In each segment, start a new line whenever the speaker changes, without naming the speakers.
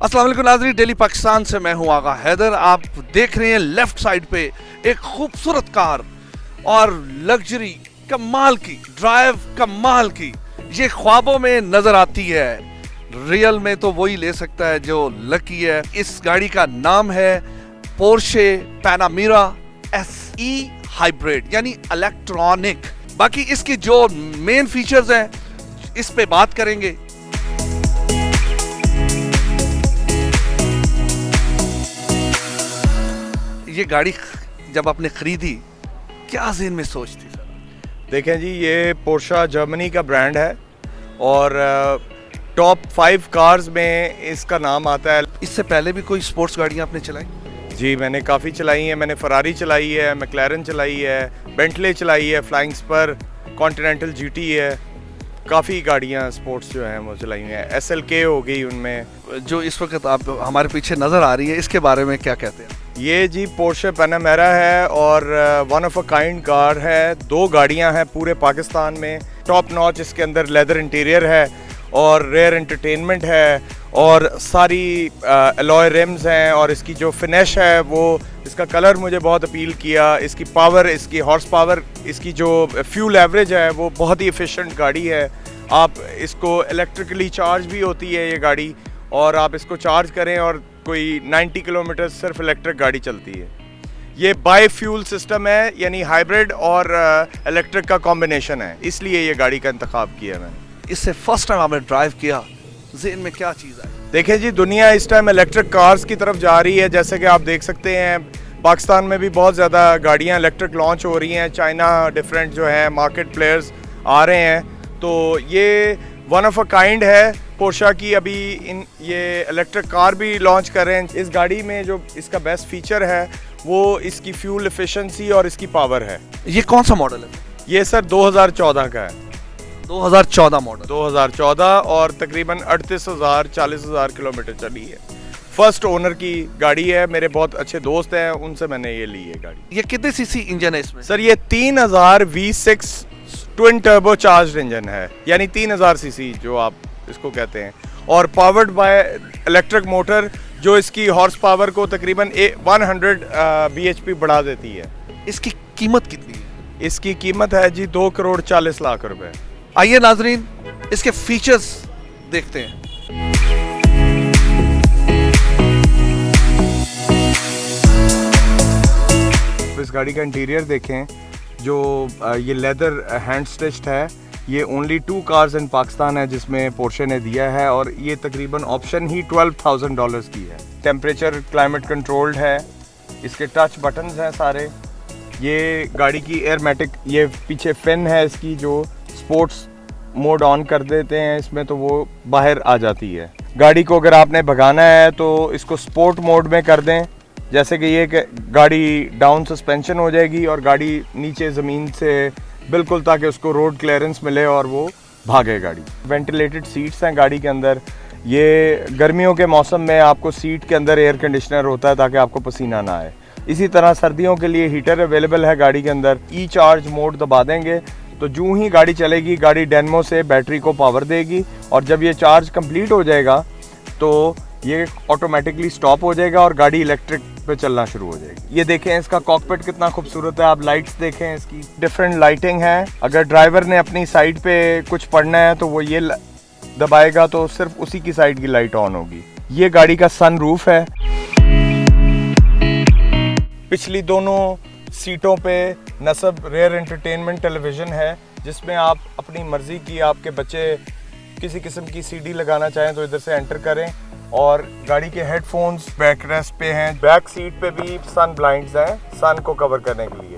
अस्सलाम वालेकुम नाज़रीन, डेली पाकिस्तान से मैं हूं आगा हैदर। आप देख रहे हैं लेफ्ट साइड पे एक खूबसूरत कार और लग्जरी कमाल की, ड्राइव कमाल की, ये ख्वाबों में नजर आती है, रियल में तो वही ले सकता है जो लकी है। इस गाड़ी का नाम है पोर्शे पैनामेरा SE हाइब्रिड यानी इलेक्ट्रॉनिक। बाकी इसके जो मेन फीचर्स हैं इस पे बात करेंगे। ये गाड़ी जब आपने खरीदी क्या ज़हन में सोच थी सर?
देखें जी, ये पोर्शा जर्मनी का ब्रांड है और टॉप 5 कार्स में इसका नाम आता है।
इससे पहले भी कोई स्पोर्ट्स गाड़ियाँ आपने चलाई?
जी, मैंने काफ़ी चलाई हैं। मैंने फरारी चलाई है, मैक्लारन चलाई है, बेंटले चलाई है, फ्लाइंग स्पर, कॉन्टिनेंटल GT है, काफ़ी गाड़ियाँ स्पोर्ट्स जो हैं वो चलाई हैं। SLK हो गई उनमें।
जो इस वक्त आप हमारे पीछे नज़र आ रही है, इसके बारे में क्या कहते हैं?
ये जी पोर्शे पैनामेरा है और one of a kind car है। 2 गाड़ियां हैं पूरे पाकिस्तान में। टॉप नॉच इसके अंदर लेदर इंटीरियर है और रेयर एंटरटेनमेंट है और सारी अलॉय रिम्स हैं और इसकी जो फिनिश है वो, इसका कलर मुझे बहुत अपील किया। इसकी पावर, इसकी हॉर्स पावर, इसकी जो फ्यूल एवरेज है वो बहुत ही एफिशिएंट गाड़ी है। आप इसको इलेक्ट्रिकली चार्ज भी होती है ये गाड़ी, और आप इसको चार्ज करें और कोई 90 किलोमीटर सिर्फ इलेक्ट्रिक गाड़ी चलती है। ये बाई फ्यूल सिस्टम है, यानी हाइब्रिड और इलेक्ट्रिक का कॉम्बिनेशन है, इसलिए ये गाड़ी का इंतखाब किया मैंने।
इससे फर्स्ट टाइम आपने ड्राइव किया, ज़हन में क्या चीज़ आई?
देखें जी, दुनिया इस टाइम इलेक्ट्रिक कार्स की तरफ जा रही है। जैसे कि आप देख सकते हैं पाकिस्तान में भी बहुत ज़्यादा गाड़ियाँ इलेक्ट्रिक लॉन्च हो रही हैं। चाइना डिफरेंट जो है मार्केट प्लेयर्स आ रहे हैं, तो ये वन ऑफ अ काइंड है पोर्शा की। अभी ये इलेक्ट्रिक कार भी लॉन्च कर रहे हैं। इस गाड़ी में जो इसका बेस्ट फीचर है वो इसकी फ्यूल एफिशिएंसी और इसकी पावर है।
ये कौन सा मॉडल है?
ये सर 2014 का है।
2014 मॉडल।
2014 और तकरीबन 38,000-40,000 किलोमीटर चली है। फर्स्ट ओनर की गाड़ी है। मेरे बहुत अच्छे दोस्त हैं, उनसे मैंने ये ली है गाड़ी।
ये कितने सीसी इंजन है इसमें?
सर ये 3000 V6 twin turbo charge engine है, यानी 3000 सीसी जो आप इसको कहते हैं, और पावर्ड बाय इलेक्ट्रिक मोटर जो इसकी हॉर्स पावर को तकरीबन 100 bhp बढ़ा देती है।
इसकी कीमत कितनी है?
इसकी कीमत है जी 2,40,00,000 रुपए।
आइए नाजरीन, इसके फीचर्स देखते हैं।
इस गाड़ी का इंटीरियर देखें, जो ये लेदर हैंड स्टिच्ड है। ये ओनली 2 कार्स इन पाकिस्तान है जिसमें पोर्शे ने दिया है, और ये तकरीबन ऑप्शन ही $12,000 की है। टेम्परेचर क्लाइमेट कंट्रोल्ड है। इसके टच बटन्स हैं सारे। ये गाड़ी की एयरमेटिक, ये पीछे फिन है इसकी, जो स्पोर्ट्स मोड ऑन कर देते हैं इसमें तो वो बाहर आ जाती है। गाड़ी को अगर आपने भगाना है तो इसको स्पोर्ट मोड में कर दें, जैसे कि ये गाड़ी डाउन सस्पेंशन हो जाएगी और गाड़ी नीचे ज़मीन से बिल्कुल, ताकि उसको रोड क्लियरेंस मिले और वो भागे गाड़ी। वेंटिलेटेड सीट्स हैं गाड़ी के अंदर। ये गर्मियों के मौसम में आपको सीट के अंदर एयर कंडीशनर होता है ताकि आपको पसीना ना आए। इसी तरह सर्दियों के लिए हीटर अवेलेबल है गाड़ी के अंदर। चार्ज मोड दबा देंगे तो जूँ ही गाड़ी चलेगी, गाड़ी डेनमो से बैटरी को पावर देगी, और जब ये चार्ज कंप्लीट हो जाएगा तो ये ऑटोमेटिकली स्टॉप हो जाएगा और गाड़ी इलेक्ट्रिक पे चलना शुरू हो जाएगी। ये देखें इसका कॉकपिट कितना खूबसूरत है। आप लाइट्स देखें, इसकी डिफरेंट लाइटिंग है। अगर ड्राइवर ने अपनी साइड पे कुछ पढ़ना है तो वो ये दबाएगा तो सिर्फ उसी की साइड की लाइट ऑन होगी। ये गाड़ी का सनरूफ है। पिछली दोनों सीटों पे नस्ब रेयर एंटरटेनमेंट टेलीविज़न है, जिसमें आप अपनी मर्जी की, आपके बच्चे किसी किस्म की CD लगाना चाहें तो इधर से एंटर करें। और गाड़ी के हेडफोन्स बैक रेस्ट पे हैं। बैक सीट पे भी सन ब्लाइंड्स हैं, सन को कवर करने के लिए।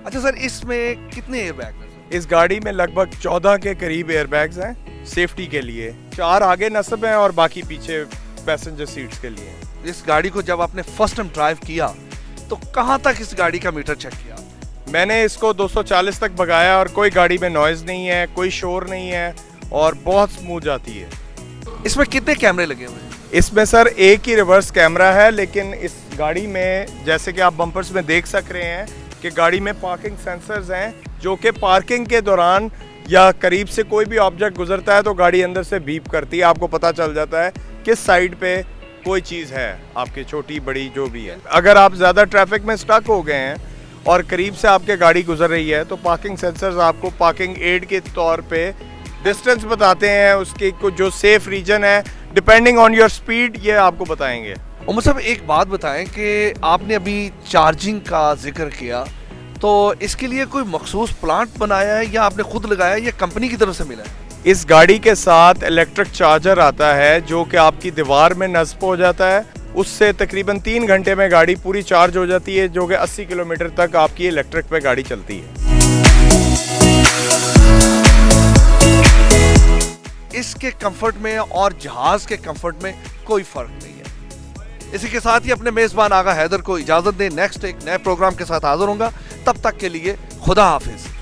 अच्छा सर, इसमें कितने एयरबैग हैं?
इस गाड़ी में लगभग 14 के करीब एयरबैग्स हैं सेफ्टी के लिए। 4 आगे नस्ब हैं और बाकी पीछे पैसेंजर सीट्स के लिए।
इस गाड़ी को जब आपने फर्स्ट टाइम ड्राइव किया तो कहाँ तक इस गाड़ी का मीटर चेक किया?
मैंने इसको 240 तक भगाया और कोई गाड़ी में नॉइज़ नहीं है, कोई शोर नहीं है और बहुत स्मूथ जाती है।
इसमें कितने कैमरे लगे हुए हैं?
इसमें सर एक ही रिवर्स कैमरा है, लेकिन इस गाड़ी में जैसे कि आप बम्पर्स में देख सक रहे हैं कि गाड़ी में पार्किंग सेंसर्स हैं, जो कि पार्किंग के दौरान या करीब से कोई भी ऑब्जेक्ट गुजरता है तो गाड़ी अंदर से बीप करती है, आपको पता चल जाता है किस साइड पे कोई चीज़ है आपके, छोटी बड़ी जो भी है। अगर आप ज़्यादा ट्रैफिक में स्टक हो गए हैं और करीब से आपके गाड़ी गुजर रही है तो पार्किंग सेंसर्स आपको पार्किंग एड के तौर पे डिस्टेंस बताते हैं, उसके को जो सेफ रीजन है डिपेंडिंग ऑन योर स्पीड ये आपको बताएंगे।
उमर साहब एक बात बताएं कि आपने अभी चार्जिंग का जिक्र किया, तो इसके लिए कोई मखसूस प्लांट बनाया है या आपने खुद लगाया या कंपनी की तरफ से मिला है?
इस गाड़ी के साथ इलेक्ट्रिक चार्जर आता है जो कि आपकी दीवार में नस्ब हो जाता है, उससे तकरीबन 3 घंटे में गाड़ी पूरी चार्ज हो जाती है, जो कि 80 किलोमीटर तक आपकी इलेक्ट्रिक पे गाड़ी चलती है।
इसके कंफर्ट में और जहाज के कंफर्ट में कोई फर्क नहीं है। इसी के साथ ही अपने मेजबान आगा हैदर को इजाजत दें। नेक्स्ट एक नए प्रोग्राम के साथ हाजिर होऊंगा, तब तक के लिए खुदा हाफिज।